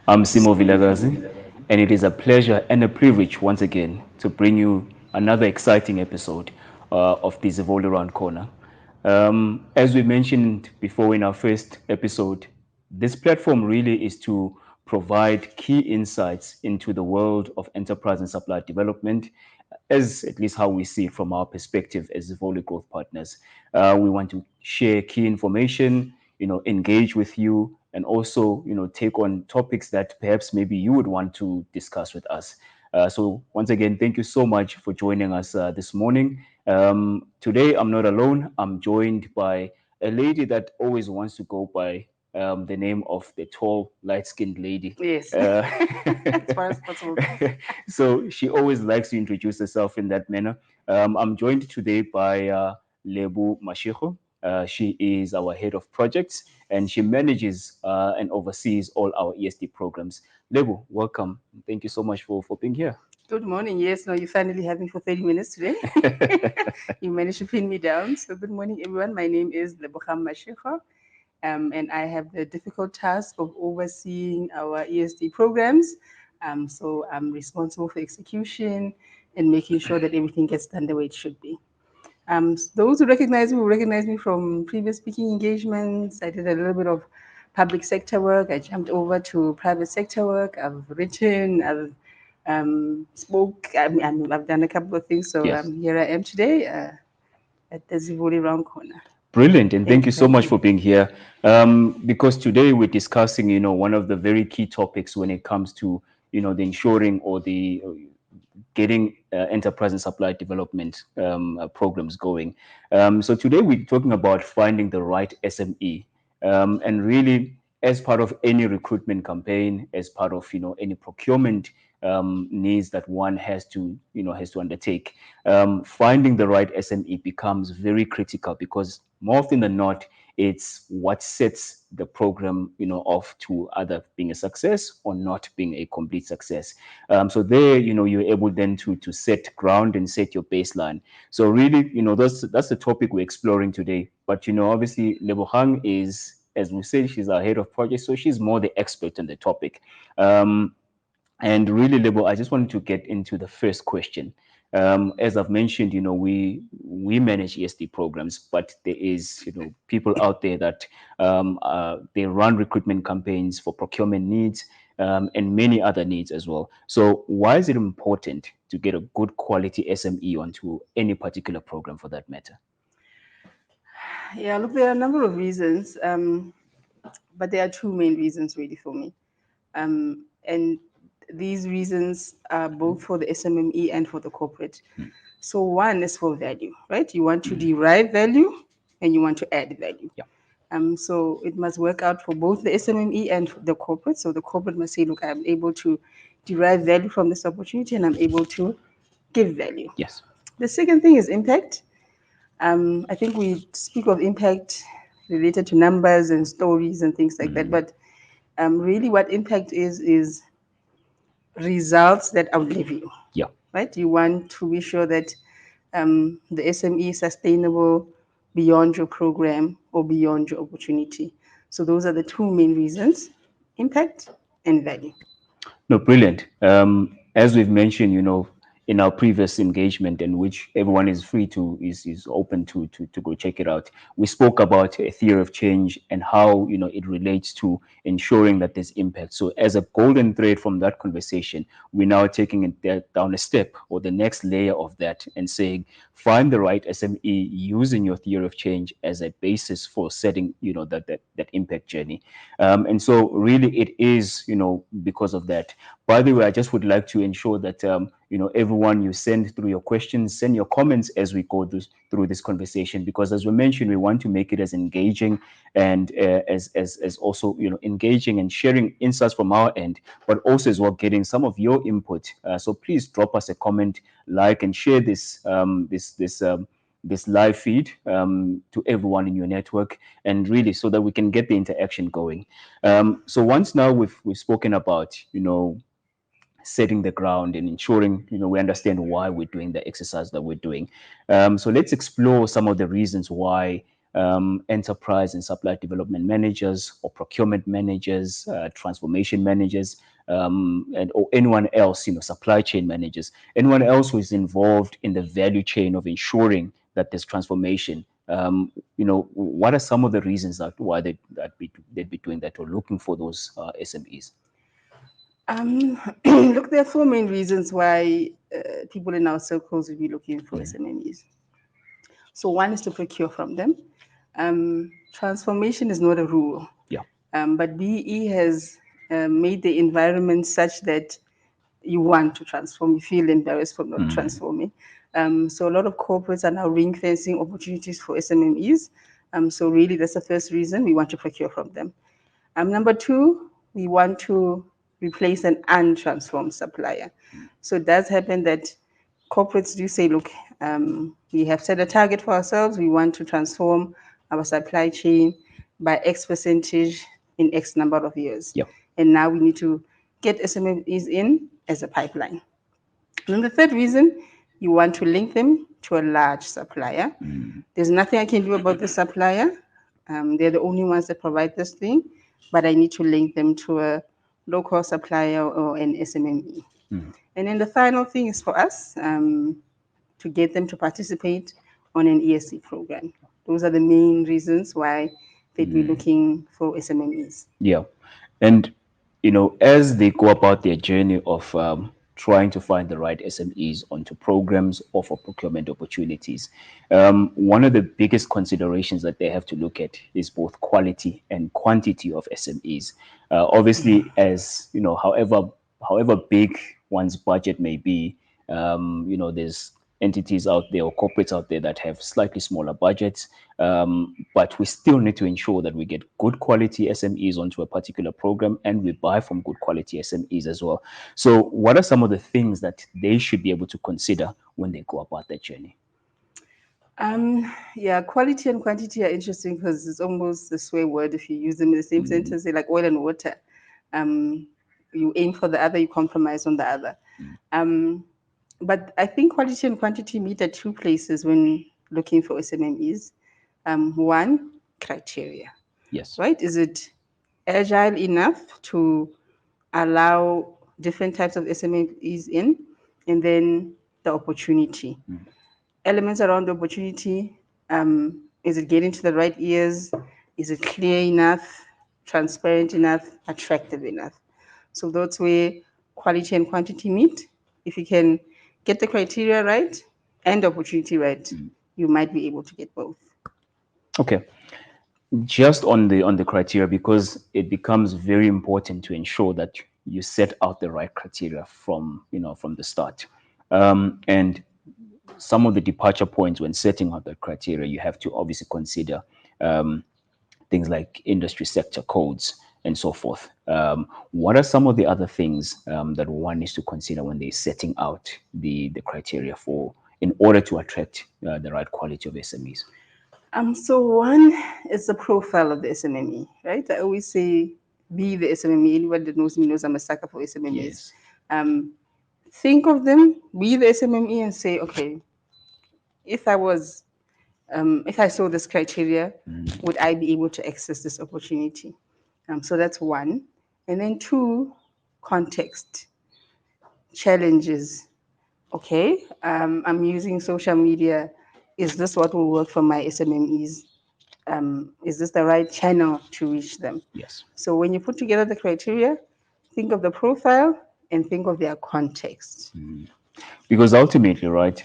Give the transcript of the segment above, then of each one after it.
I'm Simo Vilagazi, and it is a pleasure and a privilege once again to bring you another exciting episode of the Zivoli Round Corner. As we mentioned before in our first episode, this platform really is to provide key insights into the world of enterprise and supply development, as at least how we see it from our perspective as Zivoli Growth Partners. We want to share key information, engage with you, and also, take on topics that perhaps maybe you would want to discuss with us. So once again, thank you so much for joining us this morning. Today, I'm not alone. I'm joined by a lady that always wants to go by the name of the tall, light-skinned lady. Yes, Uh, as far as possible. so she always likes to introduce herself in that manner. I'm joined today by Lebu Mashiko. She is our head of projects and she manages and oversees all our ESD programs. Lebu, welcome. Thank you so much for being here. Good morning. Yes, no, you finally have me for 30 minutes today. You managed to pin me down. So, good morning, everyone. My name is Leboham Mashiko, and I have the difficult task of overseeing our ESD programs. So, I'm responsible for execution and making sure that everything gets done the way it should be. Those who recognize me will recognize me from previous speaking engagements. I did a little bit of public sector work. I jumped over to private sector work. I've written, I've spoke. I've done a couple of things. So Yes. here I am today at the Zivoli Round Corner. Brilliant, and thank Thank you you for so having much me. for being here. Because today we're discussing, one of the very key topics when it comes to, the ensuring or the getting enterprise and supply development programs going. So today we're talking about finding the right SME, and really as part of any recruitment campaign, as part of any procurement needs that one has to undertake. Finding the right SME becomes very critical because more often than not, it's what sets the program off to either being a success or not being a complete success. So there, you're able then to set ground and set your baseline. So really, that's the topic we're exploring today. But obviously, Lebohang is, as we said, she's our head of project, so she's more the expert on the topic. Um, and really, Lebo, I just wanted to get into the first question. As I've mentioned, we manage ESD programs, but there is people out there that they run recruitment campaigns for procurement needs and many other needs as well. So why is it important to get a good quality SME onto any particular program for that matter? Yeah, look, there are a number of reasons, but there are two main reasons really for me. And these reasons are both for the SMME and for the corporate. So one is for value, right? You want to derive value and you want to add value. Yeah. So it must work out for both the SMME and the corporate. So the corporate must say, look, I'm able to derive value from this opportunity and I'm able to give value. Yes. The second thing is impact. I think we speak of impact related to numbers and stories and things like that. But really, what impact is results that outlive you, Yeah. right? You want to be sure that the SME is sustainable beyond your program or beyond your opportunity. So those are the two main reasons: impact and value. No, brilliant. As we've mentioned, in our previous engagement, and which everyone is free to is open to go check it out. We spoke about a theory of change and how it relates to ensuring that there's impact. So, as a golden thread from that conversation, we're now taking it down a step or the next layer of that and saying, find the right SME using your theory of change as a basis for setting that impact journey. And so, really, it is because of that. By the way, I just would like to ensure that everyone, you send through your questions, send your comments as we go through this conversation, because as we mentioned, we want to make it as engaging and as also engaging and sharing insights from our end, but also as well getting some of your input. So please drop us a comment, like, and share this live feed to everyone in your network, and really so that we can get the interaction going. So once now we've spoken about setting the ground and ensuring we understand why we're doing the exercise that we're doing. So let's explore some of the reasons why enterprise and supply development managers or procurement managers, transformation managers, and or anyone else, supply chain managers, anyone else who is involved in the value chain of ensuring that there's transformation. What are some of the reasons that why they'd be doing that or looking for those SMEs? Look, there are four main reasons why people in our circles will be looking for SMMEs. So one is to procure from them. Transformation is not a rule, Yeah. but BE has made the environment such that you want to transform, you feel embarrassed for not transforming. So a lot of corporates are now ring fencing opportunities for SMMEs. So really, that's the first reason we want to procure from them. Number two, we want to replace an untransformed supplier. So it does happen that corporates do say, look, we have set a target for ourselves. We want to transform our supply chain by X percentage in X number of years. Yeah. And now we need to get SMEs in as a pipeline. And then the third reason, you want to link them to a large supplier. There's nothing I can do about the supplier. They're the only ones that provide this thing, but I need to link them to a local supplier or an SMME. And then the final thing is for us to get them to participate on an ESC program. Those are the main reasons why they'd be looking for SMMEs. Yeah. And, as they go about their journey of trying to find the right SMEs onto programs or for procurement opportunities, one of the biggest considerations that they have to look at is both quality and quantity of SMEs. Obviously, as however big one's budget may be, there's entities out there or corporates out there that have slightly smaller budgets, but we still need to ensure that we get good quality SMEs onto a particular program and we buy from good quality SMEs as well. So, what are some of the things that they should be able to consider when they go about their journey? Yeah, quality and quantity are interesting because it's almost the swear word if you use them in the same sentence. They're like oil and water. Um, you aim for the other, you compromise on the other. Um, but I think quality and quantity meet at two places when looking for SMMEs. One, criteria, Yes. right? Is it agile enough to allow different types of SMMEs in? And then the opportunity. Elements around the opportunity. Is it getting to the right ears? Is it clear enough, transparent enough, attractive enough? So that's where quality and quantity meet. If you can get the criteria right and the opportunity right, you might be able to get both. Okay. Just on the criteria, because it becomes very important to ensure that you set out the right criteria from the start. And some of the departure points when setting out the criteria, you have to obviously consider things like industry sector codes and so forth. What are some of the other things that one needs to consider when they're setting out the criteria for in order to attract the right quality of SMEs? So one is the profile of the SMME, right? I always say, be the SMME. Anyone that knows me knows I'm a sucker for SMMEs. Yes. Think of them, be the SMME, and say, okay, if I was, if I saw this criteria, would I be able to access this opportunity? So that's one. And then two, context, challenges. Okay, I'm using social media. Is this what will work for my SMMEs? Is this the right channel to reach them? Yes. So when you put together the criteria, think of the profile and think of their context. Because ultimately, right,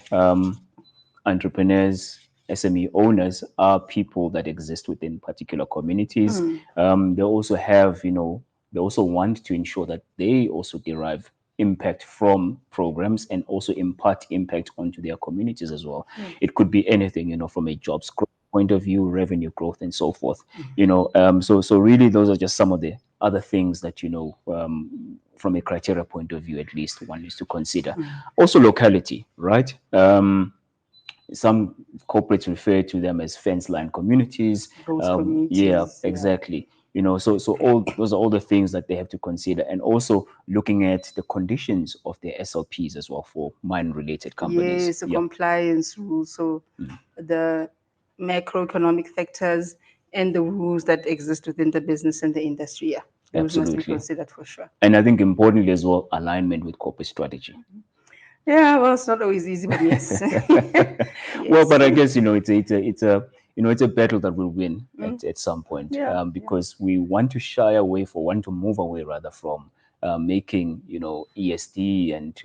entrepreneurs, SME owners are people that exist within particular communities. They also have, they also want to ensure that they also derive impact from programs and also impart impact onto their communities as well. It could be anything, from a jobs growth point of view, revenue growth, and so forth. So really, those are just some of the other things that from a criteria point of view, at least one needs to consider. Also, locality, right? Some corporates refer to them as fence line communities. Those Yeah, communities, yeah. exactly. So all those are all the things that they have to consider, and also looking at the conditions of their SLPs as well for mine related companies. Yes, the Yeah. compliance rules. So the macroeconomic factors, and the rules that exist within the business and the industry. Yeah, those must be Absolutely. considered for sure. And I think importantly as well, alignment with corporate strategy. Yeah, well, it's not always easy, but yes. Well, Yes. but I guess it's a battle that we'll win Mm, at some point, yeah, yeah. because we want to shy away, for want to move away rather from making ESD and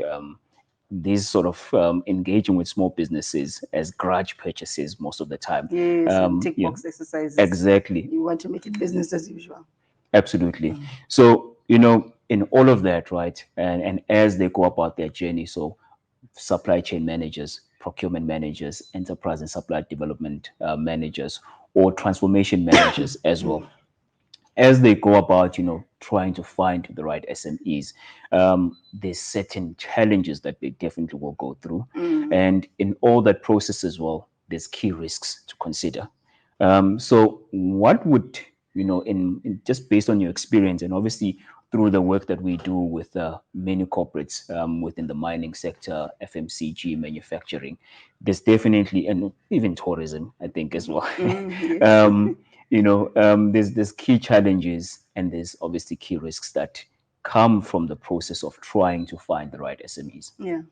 these sort of engaging with small businesses as grudge purchases most of the time. Yes, and tick Yeah, box exercises. exactly. You want to make it business as usual. Absolutely. So, in all of that, right, and as they go about their journey, so supply chain managers, procurement managers, enterprise and supply development managers, or transformation managers as well, as they go about, trying to find the right SMEs, there's certain challenges that they definitely will go through. And in all that process as well, there's key risks to consider. So what would, in just based on your experience and obviously through the work that we do with many corporates within the mining sector, FMCG, manufacturing, there's definitely, and even tourism, I think as well. Yes. um, there's key challenges and there's obviously key risks that come from the process of trying to find the right SMEs. Yeah.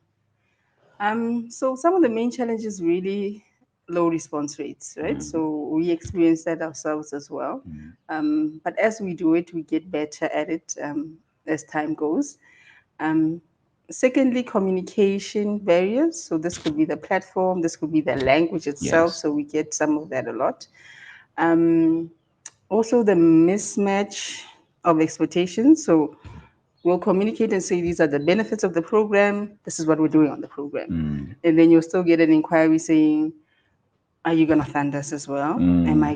So some of the main challenges really low response rates, right? So we experience that ourselves as well. But as we do it, we get better at it as time goes. Um, Secondly, communication barriers. So this could be the platform, this could be the language itself. Yes. So we get some of that a lot. Um, Also, the mismatch of expectations. So we'll communicate and say these are the benefits of the program. This is what we're doing on the program, and then you'll still get an inquiry saying, "Are you gonna fund us as well? Am I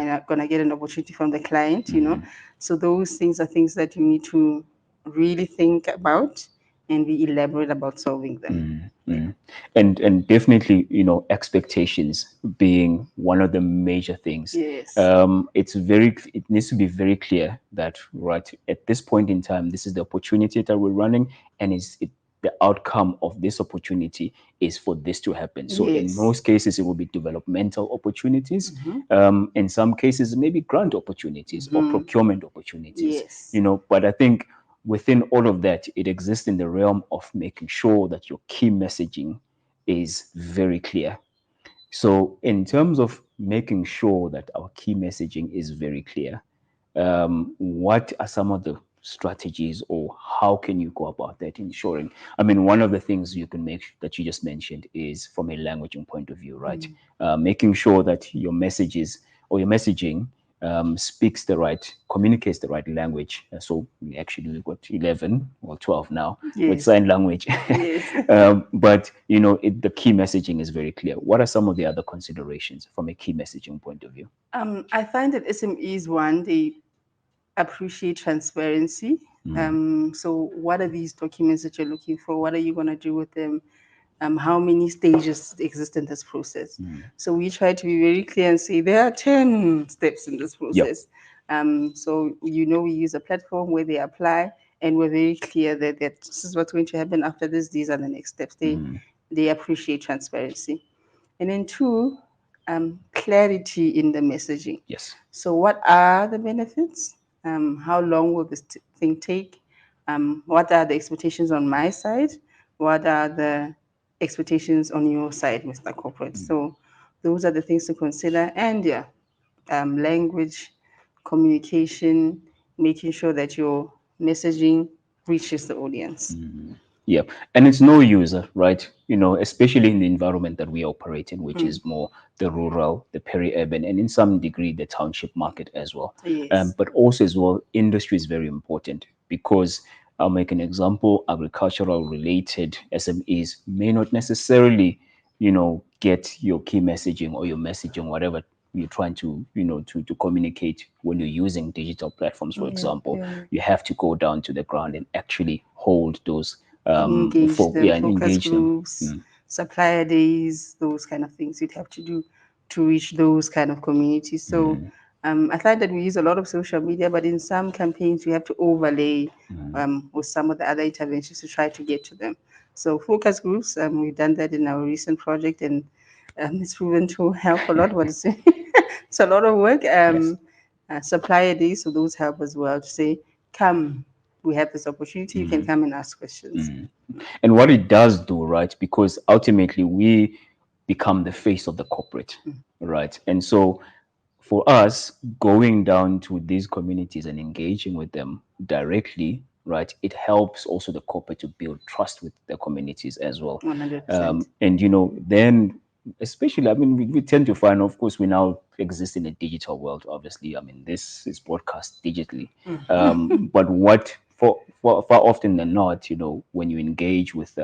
not gonna get an opportunity from the client? You know." So those things are things that you need to really think about and be elaborate about solving them. Yeah. And definitely, expectations being one of the major things. Yes. It needs to be very clear that right at this point in time, this is the opportunity that we're running, and the outcome of this opportunity is for this to happen. So in Yes. most cases, it will be developmental opportunities. In some cases, maybe grant opportunities or procurement opportunities. Yes. But I think within all of that, it exists in the realm of making sure that your key messaging is very clear. So, in terms of making sure that our key messaging is very clear, what are some of the strategies, or how can you go about that ensuring? I mean, one of the things you can make that you just mentioned is from a languaging point of view, right? Making sure that your messages or your messaging speaks the right, communicates the right language. So we've got 11 or 12 now with Yes. sign language. Yes. But the key messaging is very clear. What are some of the other considerations from a key messaging point of view? I find that SMEs, one, they appreciate transparency. So, what are these documents that you're looking for? What are you going to do with them? How many stages exist in this process? So, we try to be very clear and say there are 10 steps in this Yep. process. So, we use a platform where they apply, and we're very clear that this is what's going to happen after this, these are the next steps. They appreciate transparency. And then two, clarity in the messaging. Yes. So, what are the benefits? How long will this thing take? What are the expectations on my side? What are the expectations on your side, Mr. Corporate? So, those are the things to consider. And yeah, language, communication, making sure that your messaging reaches the audience. Yeah, and it's no user, right? Especially in the environment that we operate in, which is more the rural, the peri-urban, and in some degree the township market as well. Yes. But also as well, industry is very important because I'll make an example: agricultural related SMEs may not necessarily, get your key messaging or your messaging, whatever you're trying to to communicate when you're using digital platforms, for Yeah, example. yeah. You have to go down to the ground and actually hold those Engage them, yeah, and focus engage them. groups, supplier days, those kind of things you'd have to do to reach those kind of communities. So I find that we use a lot of social media, but in some campaigns we have to overlay with some of the other interventions to try to get to them. So focus groups, we've done that in our recent project, and It's proven to help a lot. What is it? It's a lot of work. Yes. Supplier days, so those help as well to say, come, we have this opportunity. You can come and ask questions. And what it does do, right? Because ultimately we become the face of the corporate, right? And so for us, going down to these communities and engaging with them directly, right, it helps also the corporate to build trust with the communities as well. 100%. And then especially, I mean, we tend to find, of course, we now exist in a digital world. Obviously, I mean, this is broadcast digitally. But what for far often than not, when you engage with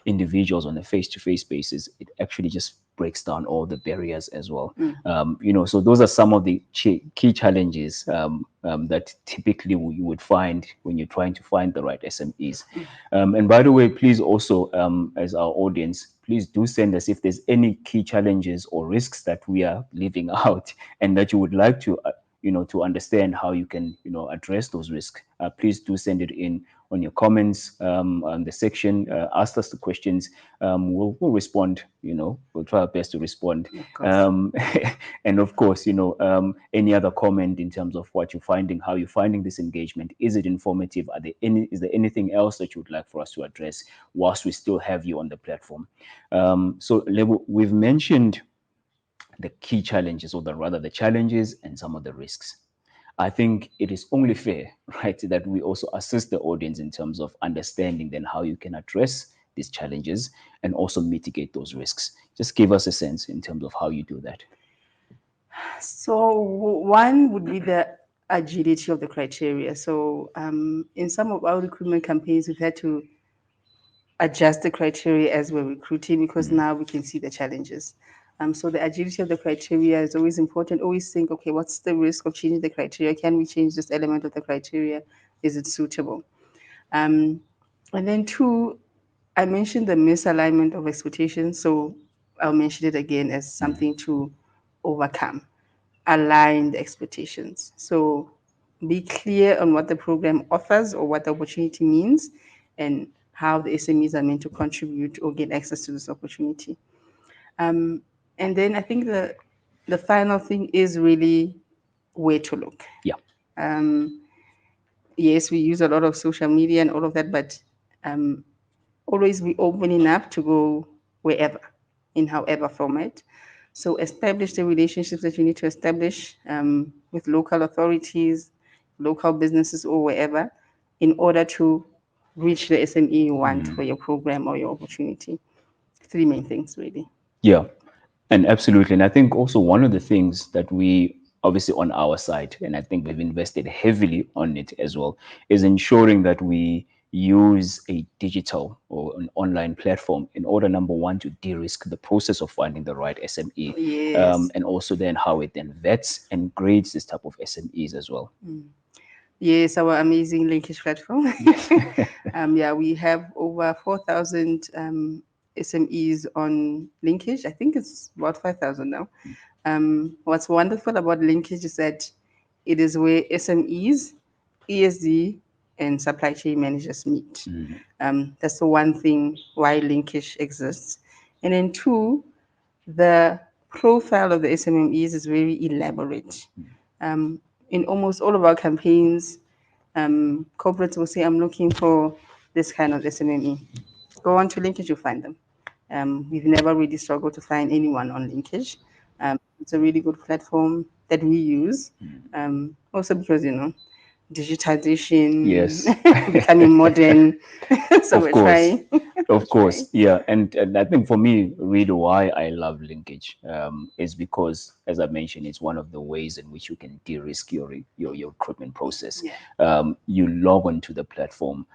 individuals on a face-to-face basis, it actually just breaks down all the barriers as well. So those are some of the key challenges that typically you would find when you're trying to find the right SMEs. And by the way, please also, as our audience, please do send us if there's any key challenges or risks that we are leaving out and that you would like to understand how you can, address those risks. Please do send it in on your comments on the section. Ask us the questions. We'll respond. We'll try our best to respond. Of course. And of course, any other comment in terms of what you're finding, how you're finding this engagement. Is it informative? Is there anything else that you would like for us to address whilst we still have you on the platform? So, Lebo, we've mentioned the key challenges, or rather the challenges and some of the risks. I think it is only fair, right, that we also assist the audience in terms of understanding then how you can address these challenges and also mitigate those risks. Just give us a sense in terms of how you do that. So one would be the agility of the criteria. So in some of our recruitment campaigns, we've had to adjust the criteria as we're recruiting because now we can see the challenges. So the agility of the criteria is always important. Always think, okay, what's the risk of changing the criteria? Can we change this element of the criteria? Is it suitable? Um, and then two, I mentioned the misalignment of expectations. So I'll mention it again as something to overcome, align the expectations. So be clear on what the program offers or what the opportunity means and how the SMEs are meant to contribute or get access to this opportunity. And then I think the final thing is really where to look. Yeah. Yes, we use a lot of social media and all of that, but um, always be open enough to go wherever, in however format. So establish the relationships that you need to establish with local authorities, local businesses, or wherever, in order to reach the SME you want for your program or your opportunity. Three main things, really. Yeah, and absolutely. And I think also one of the things that we obviously on our side, and I think we've invested heavily on it as well, is ensuring that we use a digital or an online platform in order, number one, to de-risk the process of finding the right SME, Yes. and also then how it then vets and grades this type of SMEs as well. Yes, our amazing linkage platform. Yeah, we have over 4,000 SMEs on linkage. I think it's about 5,000 now. What's wonderful about linkage is that it is where SMEs, ESD, and supply chain managers meet. That's the one thing why linkage exists. And then two, the profile of the SMMEs is very elaborate. Um, in almost all of our campaigns, corporates will say, I'm looking for this kind of SMME. Go on to Linkage, you'll find them. We've never really struggled to find anyone on Linkage. It's a really good platform that we use. Also because, digitization, Yes. becoming modern. So Of we're course. trying. We're Of course, trying. yeah, and I think for me, really, why I love linkage is because, as I mentioned, it's one of the ways in which you can de-risk your recruitment process. Yeah. You log onto the platform.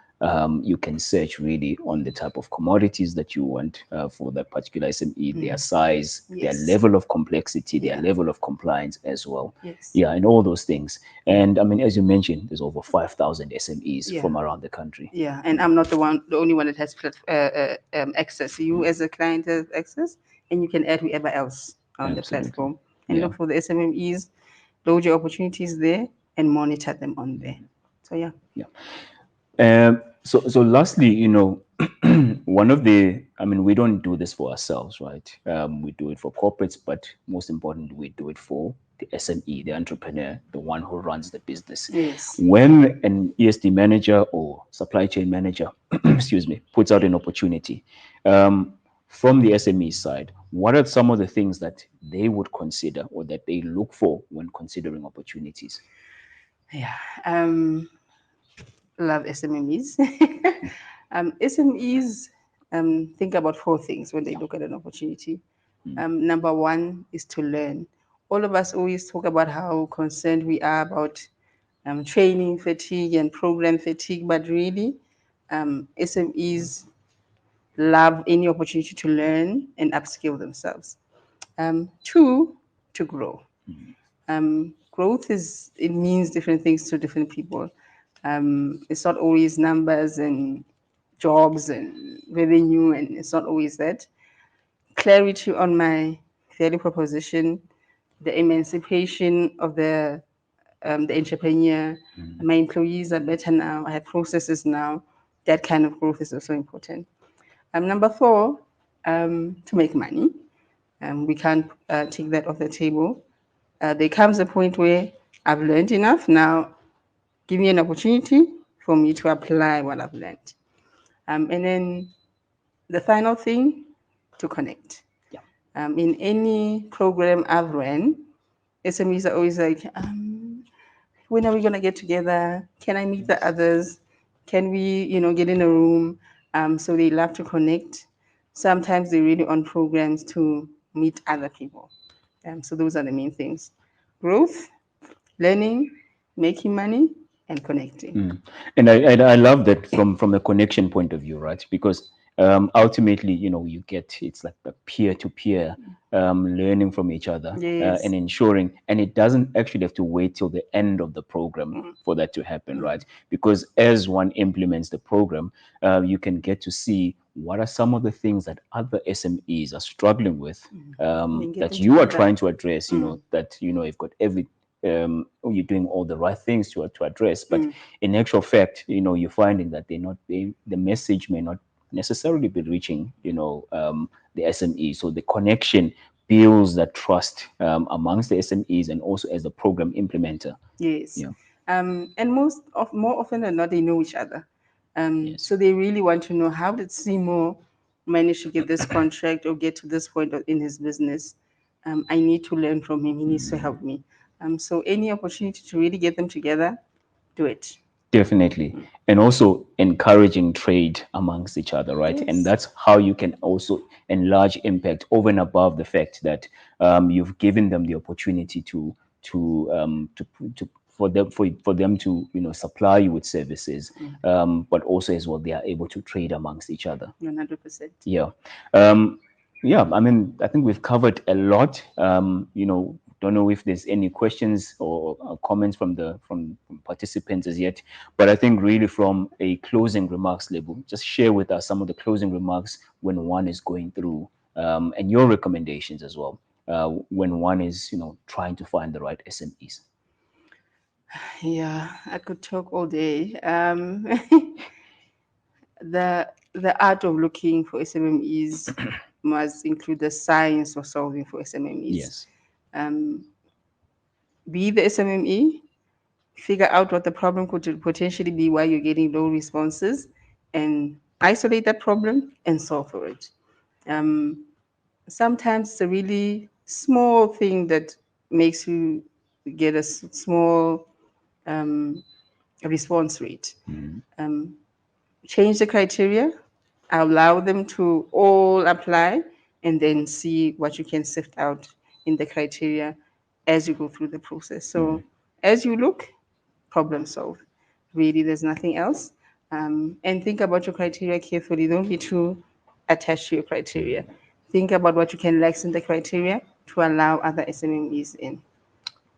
You can search really on the type of commodities that you want for that particular SME, their size, their Yes. level of complexity, their Yeah. level of compliance as well. Yes. Yeah, and all those things. And I mean, as you mentioned, there's over 5,000 SMEs Yeah. from around the country. Yeah, and I'm not the only one that has access. You, as a client, have access, and you can add whoever else on the Absolutely. platform and Yeah. look for the SMMEs, load your opportunities there, and monitor them on there. So yeah. Yeah. So lastly, One of the, I mean, we don't do this for ourselves, right? We do it for corporates, but most importantly, we do it for the SME, the entrepreneur, the one who runs the business. Yes. When an ESD manager or supply chain manager, excuse me, puts out an opportunity, um, from the SME side, what are some of the things that they would consider or that they look for when considering opportunities? Yeah. Love SMMEs. SMEs think about four things when they look at an opportunity. Number one is to learn. All of us always talk about how concerned we are about training fatigue and program fatigue, but really, SMEs love any opportunity to learn and upskill themselves. Two, to grow. Growth is, it means different things to different people. It's not always numbers and jobs and revenue, and it's not always that. Clarity on my value proposition, the emancipation of the entrepreneur. My employees are better now. I have processes now. That kind of growth is also important. Number four, to make money. We can't take that off the table. There comes a point where I've learned enough. Now, give me an opportunity for me to apply what I've learned. And then the final thing, to connect. Yeah. In any program I've ran, SMEs are always like, when are we going to get together? Can I meet the others? Can we, get in a room? So they love to connect. Sometimes they're really on programs to meet other people. So those are the main things: growth, learning, making money, and connecting. And I love that from a connection point of view, right? Because ultimately, you get, it's like the peer to peer learning from each other, Yes. and ensuring, and it doesn't actually have to wait till the end of the program for that to happen, right? Because as one implements the program, you can get to see what are some of the things that other SMEs are struggling with, And get that them you are together. trying to address. That you've got you're doing all the right things to address, but in actual fact, you're finding that the message may not necessarily be reaching the SME. So the connection builds that trust amongst the SMEs and also as the program implementer. Yes. Yeah. And more often than not, they know each other. Yes. So they really want to know, how did Seymour manage to get this contract or get to this point in his business? I need to learn from him. He needs to help me. So any opportunity to really get them together, do it. Definitely. And also encouraging trade amongst each other, right? And Yes. that's how you can also enlarge impact over and above the fact that you've given them the opportunity to for them to supply you with services, but also as well they are able to trade amongst each other. 100%. Yeah. Um, yeah, I mean, I think we've covered a lot. Don't know if there's any questions or comments from participants as yet, but I think really from a closing remarks level, just share with us some of the closing remarks when one is going through, and your recommendations as well, when one is, trying to find the right SMEs. Yeah, I could talk all day. The art of looking for SMMEs must include the science of solving for SMMEs. Yes. Um, be the SMME, figure out what the problem could potentially be, why you're getting low responses, and isolate that problem and solve for it. Um, Sometimes it's a really small thing that makes you get a small um, response rate. Um, Change the criteria, allow them to all apply, and then see what you can sift out in the criteria as you go through the process. So as you look, problem solve. Really, there's nothing else. And think about your criteria carefully. Don't be too attached to your criteria. Think about what you can lessen the criteria to allow other SMMEs in.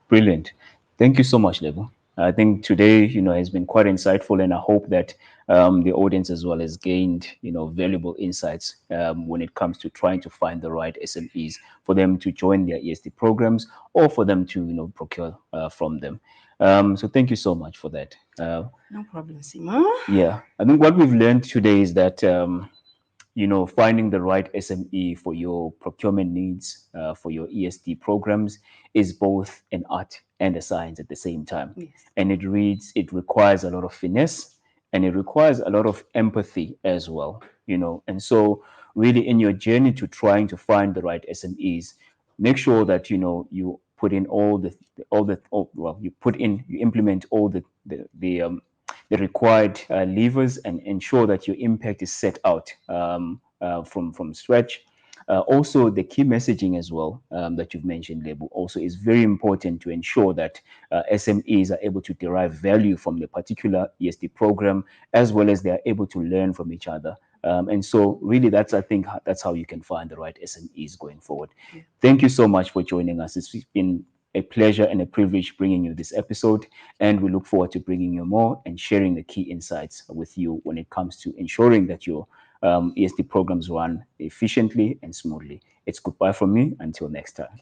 Brilliant. Thank you so much, Lebo. I think today, has been quite insightful, and I hope that the audience as well has gained, valuable insights when it comes to trying to find the right SMEs for them to join their ESD programs or for them to, procure from them. So thank you so much for that. No problem, Sima. Yeah, I think what we've learned today is that finding the right SME for your procurement needs, for your ESD programs, is both an art and a science at the same time. Yes. And it requires a lot of finesse, and it requires a lot of empathy as well. And so really in your journey to trying to find the right SMEs, make sure that you put in you implement all the required levers and ensure that your impact is set out from scratch. Also, the key messaging as well that you've mentioned, Lebu, also is very important to ensure that SMEs are able to derive value from the particular ESD program, as well as they are able to learn from each other. And so, really, I think that's how you can find the right SMEs going forward. Yeah. Thank you so much for joining us. It's been a pleasure and a privilege bringing you this episode, and we look forward to bringing you more and sharing the key insights with you when it comes to ensuring that your ESD programs run efficiently and smoothly. It's goodbye from me until next time.